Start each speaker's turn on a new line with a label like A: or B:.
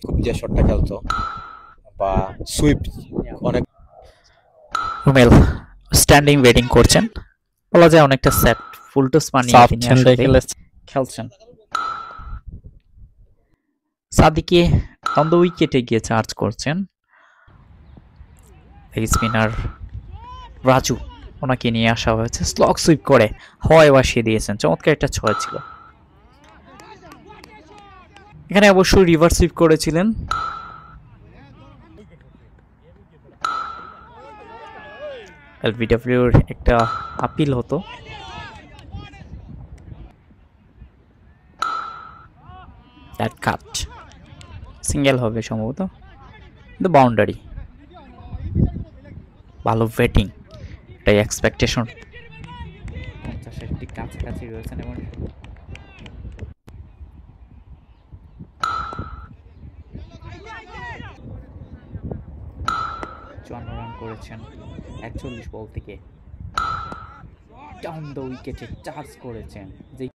A: খুব যে শটটা খেলতো বা সুইপ অনেক।
B: রুমেল স্ট্যান্ডিং ওয়েটিং করছেন, বলা যায় অনেকটা সেট ফুল টস বানিয়ে তিনি
C: সাবচেন
B: আসলে
C: দেখলে
B: খেলছেন। সাদিকে অন দ্য উইকেটে গিয়ে চার্জ করছেন। এই স্পিনার রাজু, ওনাকে নিয়ে আসা হয়েছে, স্লগ সুইপ করে হাওয়ায় ভাসিয়ে দিয়েছেন, চমৎকার একটা ছয় ছিল। এখানে অবশ্যই রিভার্স সুইপ করেছিলেন। এলবিডব্লিউর একটা আপিল হতো। দ্যাট কাট সিঙ্গেল হবে সম্ভবত, কিন্তু বাউন্ডারি। ভালো ব্যাটিং, এটাই এক্সপেকটেশন। 50-এর ঠিক কাছাকাছি রয়েছেন এবং 54 রান করেছেন 41 বল থেকে। ডাউন দ্য উইকেটে চার্জ করেছেন, যে